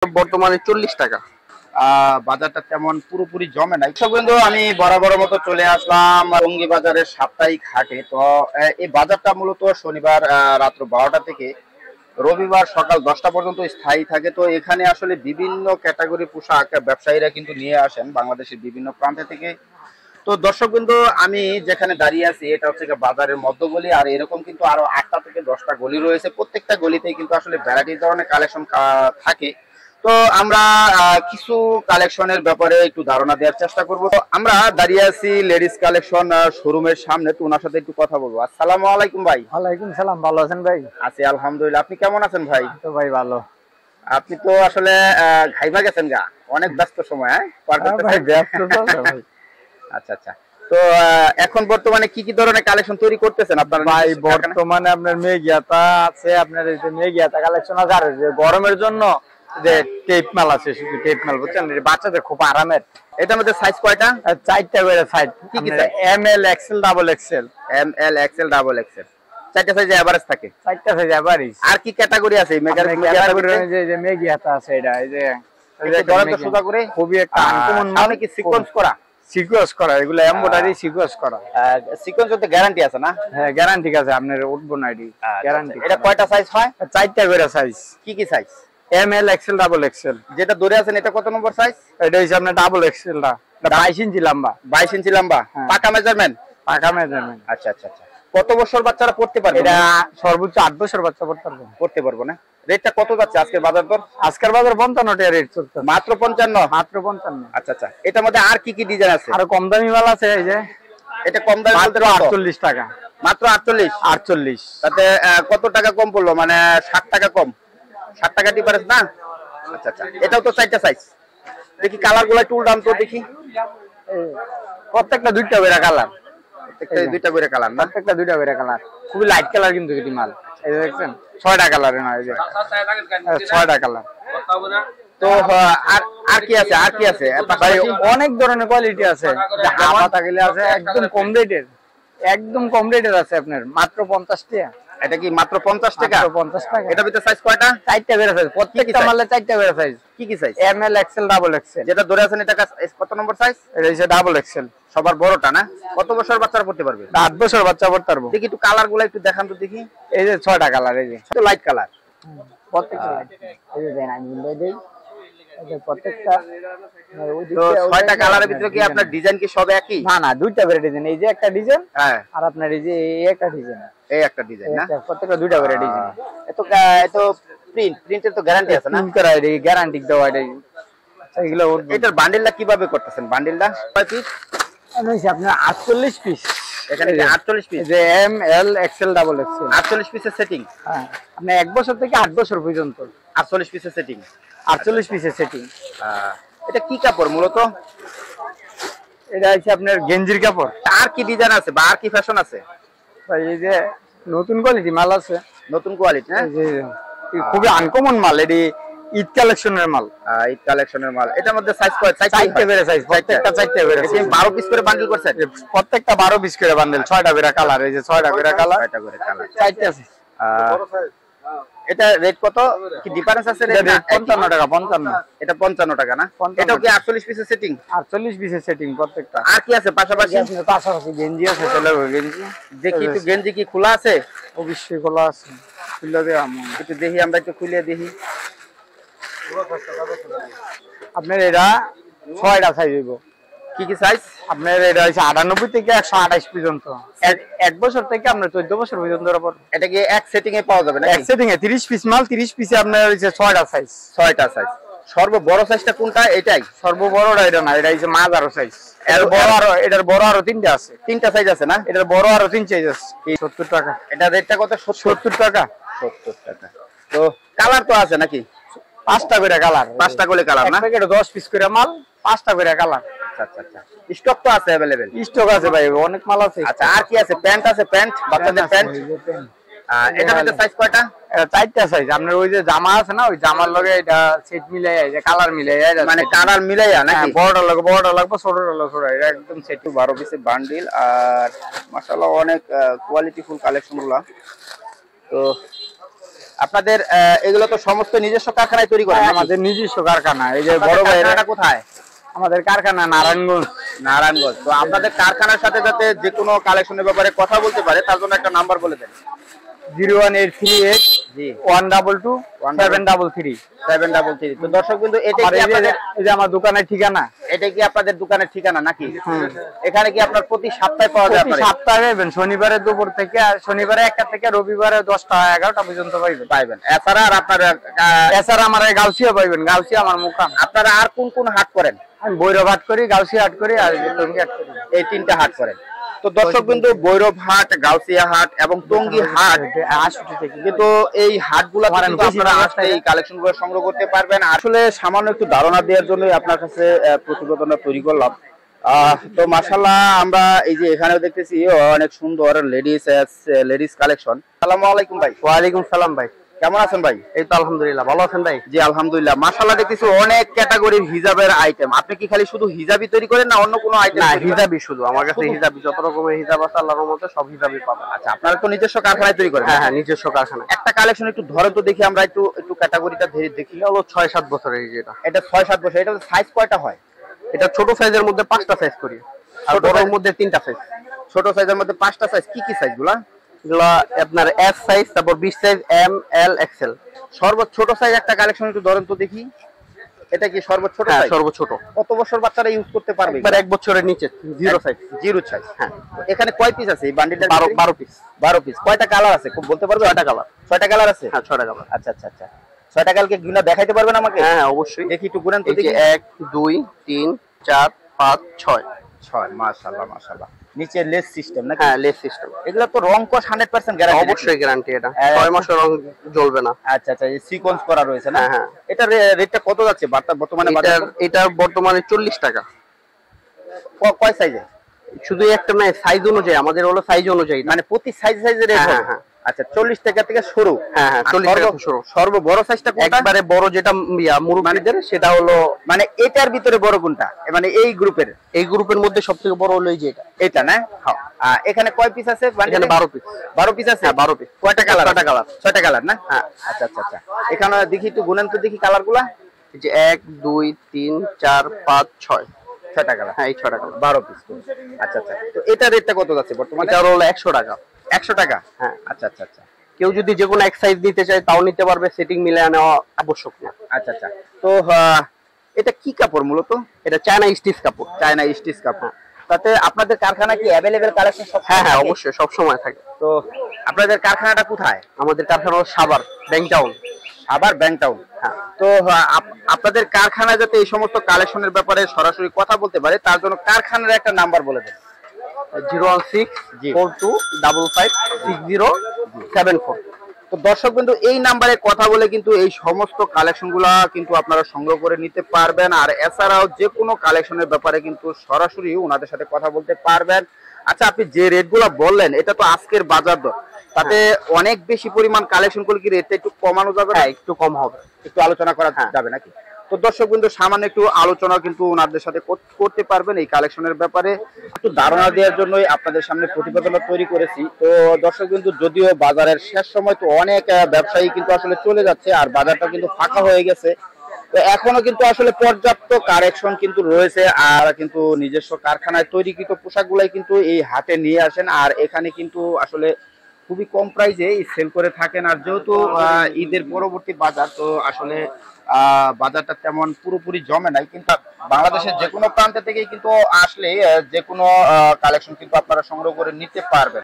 বর্তমানে 40 টাকা। বাজারটা তেমন পুরোপুরি জমে নাই। কিন্তু আমি বরাবর মতো চলে আসলাম টঙ্গী বাজারের সাপ্তাহিক হাটে। তো এই বাজারটা মূলত শনিবার রাত্র 12টা থেকে রবিবার সকাল 10টা পর্যন্ত স্থায়ী থাকে। তো এখানে আসলে বিভিন্ন ক্যাটাগরি পোশাক ব্যবসায়ীরা কিন্তু নিয়ে আসেন বাংলাদেশের বিভিন্ন প্রান্ত থেকে। তো দর্শক বিন্দু, আমি যেখানে দাঁড়িয়ে আছি এটা হচ্ছে বাজারের মধ্যগলি, আর এরকম কিন্তু আরো 8টা থেকে 10টা গলি রয়েছে। প্রত্যেকটা গলিতেই কিন্তু আসলে ভ্যারাইটি ধরনের কালেকশন থাকে। তো আমরা কিছু কালেকশনের ব্যাপারে একটু ধারণা দেওয়ার চেষ্টা করব। আমরা দাঁড়িয়ে আছি লেডিস কালেকশন শোরুমের সামনে, তো ওনার সাথে একটু কথা বলবো। আসসালামু আলাইকুম ভাই। ওয়ালাইকুম সালাম, ভালো আছেন ভাই? আছি আলহামদুলিল্লাহ, আপনি কেমন আছেন ভাই? তো ভাই ভালো। আপনি তো আসলে ঘাইমা গেছেন গা, অনেক ব্যস্ত সময়। আচ্ছা আচ্ছা, তো এখন বর্তমানে কি কি ধরনের কালেকশন তৈরি করতেছেন আপনারা? ভাই বর্তমানে আপনার মেঘিয়াতা আছে, আপনার এই যে মেঘিয়াতা কালেকশন আছে, আর যে গরমের জন্য যে টেপ মাল আছে, শুধু টেপ মাল, বুঝছেন, বাচ্চাদের খুব আরামের। এটার মধ্যে সাইজ কয়টা? 4টা করে সাইজ। কি কি? M L XL double XL. M L XL double XL, 4টা সাইজ এভারেজ থাকে। 4টা সাইজ এভারেজ। আর কি ক্যাটাগরি আছে ক্যাটাগরি? যে মেঘিয়াতা আছে, এটা এই যে সোজা করে খুবই একটা আনকমন মাল, কি সিকোয়েন্স করা? সিকোয়েন্স করা, এগুলো এমব্রয়ডারি সিকোয়েন্স করা। সিকোয়েন্স হতে গ্যারান্টি আছে না? হ্যাঁ গ্যারান্টি আছে, আপনার উঠবো না এডি গ্যারান্টি। এটা কয়টা সাইজ হয়? 4টা করে সাইজ। কি কি size? M L XL double XL. যেটা ধরে আছেন এটা কত নম্বর সাইজ? এটা হচ্ছে আপনার ডাবল এক্সেলটা, 22 ইঞ্চি লম্বা। 22 ইঞ্চি লম্বা, পাকা মেজারমেন্ট? পাকা মেজারমেন্ট। আচ্ছা আচ্ছা আচ্ছা। কত বছর বাচ্চারা পড়তে পারবে? এটা সর্বোচ্চ 8 বছর বাচ্চা পড়তে পারবে না? রেটটা কত যাচ্ছে আজকের বাজার দর? আজকের বাজার 55 টাকা রেট চলছে। মাত্র 55? মাত্র 55। আচ্ছা আচ্ছা, এটার মধ্যে আর কি কি ডিজাইন আছে? আর কম দামি মাল আছে, এই যে এটা কম দামি মাত্র 48 টাকা। মাত্র 48? তাতে কত টাকা কম পড়লো, মানে 60 টাকা কম? 60 টাকা ডিফারেন্স না? আচ্ছা আচ্ছা, এটাও তো 4টা সাইজ। দেখি কালার গুলো একটু উল্টান তো দেখি। প্রত্যেকটা 2টা করে কালার। প্রত্যেকটা 2টা করে কালার না? প্রত্যেকটা 2টা করে কালার, খুবই লাইট কালার কিন্তু এটি মাল। এই যে দেখছেন 6টা কালার না, এই যে 6টা কালার। তো আর কি আছে? আর কি আছে? ভাই অনেক ধরনের কোয়ালিটি আছে, হাতা গেলে আছে একদম কম রেটের, একদম কম রেটের আছে আপনার মাত্র 50 টাকা। এটা কি মাত্র 50 টাকা? 50 টাকা। এটার ভিতরে সাইজ কয়টা? 4টা করে সাইজ, প্রত্যেকটা মালে 4টা করে সাইজ। কি কি size? M L XL double XL. যেটা ধরে আছেন এটা কত নম্বর সাইজ? এটা হচ্ছে ডাবল এক্সেল, সবার বড়টা না? কত বছর বাচ্চারা পড়তে পারবে? 8 বছর বাচ্চা পড়তে পারবে। দেখি একটু কালার গুলো একটু দেখান তো দেখি। এই যে 6টা কালার, এই যে তো লাইট কালার, প্রত্যেকটা এই যে দেন আমি মিলে দেই, এই যে প্রত্যেকটা। তো 6টা কালারের ভিতরে কি আপনার ডিজাইন কি সব একই? না না, 2টা করে ডিজাইন। এই যে একটা ডিজাইন, হ্যাঁ, আর আপনার এই যে একটা ডিজাইন। এই একটা ডিজাইন না? প্রত্যেকটা 2টা করে ডিজাইন। এত প্রিন্টের তো গ্যারান্টি আছে না? প্রিন্ট করা, এই গ্যারান্টি দেওয়া। এগুলো এটার বান্ডেলটা কিভাবে করতেছেন? বান্ডেলটা কয় পিস? আপনার 48 পিস। এখানে 48 পিস, যে M L XL double XL, 48 পিসের সেটিং। হ্যাঁ, আপনি 1 বছর থেকে 8 বছর পর্যন্ত 48 পিসের সেটিং। 48 পিসের সেটিং। এটা কি কাপড় মূলত? এটা হচ্ছে আপনার গেঞ্জির কাপড়। আর কি ডিজাইন আছে বা আর কি ফ্যাশন আছে? ভাই এই যে নতুন কোয়ালিটি মাল আছে, নতুন কোয়ালিটি, হ্যাঁ, খুবই আনকমন মাল। এটি ঈদ কালেকশনের মাল। ঈদ কালেকশনের মাল। এটার মধ্যে সাইজ কয়? 4টা করে সাইজ, প্রত্যেকটা 4টা করে। 12 পিস করে বান্ডেল করছেন? প্রত্যেকটা 12 পিস করে বান্ডেল, 6টা করে কালার। এই যে 6টা করে কালার, 6টা করে কালার, 4টা আছে। এটা রেট কত কি ডিফারেন্স আছে? রেট 55 টাকা। 55। এটা 55 টাকা না? এটাও কি 48 পিসের সেটিং? 48 পিসের সেটিং প্রত্যেকটা। আর কি আছে পাশাপাশি? পাশাপাশি গেঞ্জি আছে, ছেলের গেঞ্জি। দেখি একটু গেঞ্জি কি খোলা আছে? অবশ্যই খোলা আছে, খুলে দেওয়া একটু দেখি, আমরা একটু খুলে দেখি। আপনার এটা 6টা সাইজ হইব। কি কি সাইজ? আপনার এটা হচ্ছে 98 থেকে 128 পর্যন্ত। 1 বছর থেকে আপনার 14 বছর পর্যন্ত। এটা কি এক সেটিং এ পাওয়া যাবে না? এক সেটিং এ 30 পিস মাল, 30 পিসে আপনার হচ্ছে 6টা সাইজ। 6টা সাইজ। সর্ববড় সাইজটা কোনটা? এটাই সর্ববড়টা এটা না, এটা হচ্ছে মাঝারো সাইজ। এর বড় আরো, এটার বড় আরো 3টা আছে। 3টা সাইজ আছে না? এটার বড় আরো 3 সাইজ আছে। 70 টাকা। এটা রেটটা কত? 70 টাকা। 70 টাকা। তো কালার তো আছে নাকি? 5টা করে কালার। 5টা করে কালার না? প্যাকেটে 10 পিস করে মাল, 5টা করে কালার। আচ্ছা আচ্ছা, স্টক তো আছে अवेलेबल? স্টক আছে ভাই, অনেক মাল আছে। আচ্ছা, আর কি আছে? প্যান্ট আছে? প্যান্ট, বাচ্চাদের প্যান্ট। এটা মধ্যে সাইজ কয়টা? 4টা সাইজ। আপনার ওই যে জামা আছে না, ওই জামার লগে এটা সেট মিলাই, এই যে কালার মিলাই, মানে কালার মিলাইয়া নাকি? বড়টা লাগবে, বড়টা লাগবে, ছোটটা লাগবে ছোট। এটা একদম সেট। 12 পিসের বান্ডিল, আর মাশাআল্লাহ অনেক কোয়ালিটিফুল কালেকশন গুলো। তো আপনাদের এগুলো তো সমস্ত নিজস্ব কারখানায় তৈরি করেন? আমাদের নিজস্ব কারখানা। এই যে বড় ভাইরা কোথায়? আমাদের কারখানা নারায়ণগঞ্জ। নারায়ণগঞ্জ। তো আপনাদের কারখানার সাথে যাতে যে কোনো কালেকশনের ব্যাপারে কথা বলতে পারে তার জন্য একটা নাম্বার বলে দেন। 01838 জি 122 733 733। তো দর্শক বিন্দু, এটা কি আপনাদের, এই যে আমার দোকানের ঠিকানা? এটা কি আপনাদের দোকানের ঠিকানা নাকি? এখানে কি আপনার প্রতি সপ্তাহে পাওয়া যায়? প্রতি সপ্তাহে পাবেন, শনিবারে দুপুর থেকে আর শনিবারে 1টা থেকে রবিবারে 10টা 11টা পর্যন্ত পাইবেন। এছাড়া আর আপনার এছাড়া আমার গাউসিয়া পাইবেন, গাউসিয়া আমার মুকাম। আপনারা আর কোন কোন হাট করেন? আমি ভৈরব হাট করি, গাউসিয়া হাট করি আর টঙ্গী হাট করি। এই 3টা হাট করেন। তো দর্শক বিন্দু, ভৈরব হাট, গাউসিয়া হাট এবং টঙ্গী হাট, কিন্তু এই হাটগুলো কিন্তু আপনারা আসলে এই কালেকশনগুলো সংগ্রহ করতে পারবেন। আসলে সামান্য একটু ধারণা দেওয়ার জন্যই আপনার কাছে প্রতিবেদনটা তৈরি করলাম। তো মাশাআল্লাহ, আমরা এই যে এখানেও দেখতেছি অনেক সুন্দর লেডিস কালেকশন। আসসালামু আলাইকুম ভাই। ওয়ালাইকুম সালাম ভাই, কেমন আছেন ভাই? এই তো আলহামদুলিল্লাহ, ভালো আছেন ভাই? জি আলহামদুলিল্লাহ। মাশাআল্লাহ, দেখতেছি অনেক ক্যাটাগরির হিজাবের আইটেম। আপনি কি খালি শুধু হিজাবই তৈরি করেন না অন্য কোনো আইটেম? না, হিজাবই শুধু। আমার কাছে হিজাবি, যত রকমের হিজাব আছে আল্লাহর রহমতে সব হিজাবই পাবেন। আচ্ছা, আপনারা তো নিজস্ব কারখানায় তৈরি করেন? হ্যাঁ হ্যাঁ, নিজস্ব কারখানা। একটা কালেকশন একটু ধরেন তো দেখি, আমরা একটু ক্যাটাগরিটা দেখি। হলো 6-7 বছরের। এটা 6-7 বছর। এটা সাইজ কয়টা হয়? এটা ছোট সাইজের মধ্যে 5টা সাইজ করি, আর বড়র মধ্যে 3টা সাইজ। ছোট সাইজের মধ্যে 5টা সাইজ। কি কি সাইজগুলা? এগুলো আপনার এস সাইজ, তারপর 20 সাইজ, এম, এল, এক্সেল। সর্বোচ্চ ছোট সাইজ একটা কালেকশন একটু ধরেন তো দেখি। এটা কি সর্বোচ্চ ছোট সাইজ? সর্বোচ্চ ছোট। কত বছর বাচ্চারা ইউজ করতে পারবে? একবার 1 বছরের নিচে, জিরো সাইজ। Zero size. হ্যাঁ। এখানে কয় পিস আছে এই বান্ডিলটা? 12 পিস। 12 পিস। কয়টা কালার আছে খুব বলতে পারবে? 6টা কালার। 6টা কালার আছে? হ্যাঁ, 6টা কালার। আচ্ছা আচ্ছা আচ্ছা। 6টা কালারকে গুনা দেখাইতে পারবেন আমাকে? হ্যাঁ হ্যাঁ, অবশ্যই। দেখি একটু গুনেন তো দেখি। 1 2 3 4 5 6। 6। মাশাআল্লাহ মাশাআল্লাহ। নিচে লেস সিস্টেম নাকি? হ্যাঁ, লেস সিস্টেম। এগুলো তো রং কস 100% গ্যারান্টি? অবশ্যই গ্যারান্টি। এটা 6 মাসের রং জ্বলবে না। আচ্ছা আচ্ছা, এই সিকোয়েন্স করা রয়েছে না? হ্যাঁ। এটা রেটটা কত যাচ্ছে বর্তমানে? এটা বর্তমানে 40 টাকা। কয় সাইজে? শুধু একটা না, সাইজ অনুযায়ী। আমাদের হলো সাইজ অনুযায়ী, মানে প্রতি সাইজের রেট? হ্যাঁ হ্যাঁ। আচ্ছা, 40 টাকা থেকে শুরু? হ্যাঁ হ্যাঁ, 40 টাকা থেকে শুরু। সর্ববড় সাইজটা কোনটা? একবারে বড় যেটা মুরব্বিদের, সেটা হলো মানে এটার ভিতরে বড় কোনটা? মানে এই গ্রুপের মধ্যে সবথেকে বড় হলো এই যে এটা না? হ্যাঁ। এখানে কয় পিস আছে? এখানে 12 পিস। 12 পিস আছে? হ্যাঁ, 12 পিস। কয়টা কালার? 6টা কালার। 6টা কালার না? হ্যাঁ। আচ্ছা আচ্ছা আচ্ছা। এখানে দেখি একটু গুনেন তো দেখি কালারগুলা। এই যে 1 2 3 4 5 6। 6টা কালার? হ্যাঁ, এই 6টা কালার। 12 পিস। আচ্ছা আচ্ছা। তো এটা রেটটা কত যাচ্ছে বর্তমানে? এটা হলো 100 টাকা। 100 টাকা? হ্যাঁ। আচ্ছা আচ্ছা আচ্ছা। কেউ যদি যে কোনো এক সাইজ নিতে চায় তাও নিতে পারবে, সেটিং মিলিয়ে নেওয়া আবশ্যক না। আচ্ছা আচ্ছা। তো এটা কি কাপড় মূলত? এটা চায়না স্টিচ কাপড়। চায়না স্টিচ কাপড়। তাতে আপনাদের কারখানা কি অ্যাভেলেবেল কালেকশন সব? হ্যাঁ হ্যাঁ, অবশ্যই, সব সময় থাকে। তো আপনাদের কারখানাটা কোথায়? আমাদের কারখানা হলো সাভার ব্যাংক টাউন। আবার ব্যাংক টাউন। হ্যাঁ। তো আপনাদের কারখানা যাতে এই সমস্ত কালেকশনের ব্যাপারে সরাসরি কথা বলতে পারে তার জন্য কারখানার একটা নাম্বার বলে দেন। 01642556074। তো দর্শক বিন্দু, এই নাম্বারে কথা বলে কিন্তু এই সমস্ত কালেকশনগুলা কিন্তু আপনারা সংগ্রহ করে নিতে পারবেন। আর এছাড়াও যে কোনো কালেকশনের ব্যাপারে কিন্তু সরাসরি ওনাদের সাথে কথা বলতে পারবেন। আচ্ছা, আপনি যে রেটগুলো বললেন এটা তো আজকের বাজার দর, তাতে অনেক বেশি পরিমাণ কালেকশন করলে কি রেটটা একটু কমানো যাবে? হ্যাঁ, একটু কম হবে, একটু আলোচনা করা যাবে নাকি? তো দর্শক বিন্দু, সামান্য একটু আলোচনা কিন্তু ওনাদের সাথে করতে পারবেন এই কালেকশনের ব্যাপারে। একটু ধারণা দেওয়ার জন্যই আপনাদের সামনে প্রতিবেদনটা তৈরি করেছি। তো দর্শক বিন্দু, যদিও বাজারের শেষ সময়, তো অনেক ব্যবসায়ী কিন্তু আসলে চলে যাচ্ছে আর বাজারটা কিন্তু ফাঁকা হয়ে গেছে। তো এখনো কিন্তু আসলে পর্যাপ্ত কালেকশন কিন্তু রয়েছে। আর কিন্তু নিজস্ব কারখানায় তৈরিকৃত পোশাকগুলাই কিন্তু এই হাটে নিয়ে আসেন। আর এখানে কিন্তু আসলে খুবই কম প্রাইসে সেল করে থাকেন। আর যেহেতু ঈদের পরবর্তী বাজার, তো আসলে বাজারটা তেমন পুরোপুরি জমে নাই, কিন্তু বাংলাদেশের যে কোনো প্রান্ত থেকেই কিন্তু আসলে যে কোনো কালেকশন কিন্তু আপনারা সংগ্রহ করে নিতে পারবেন।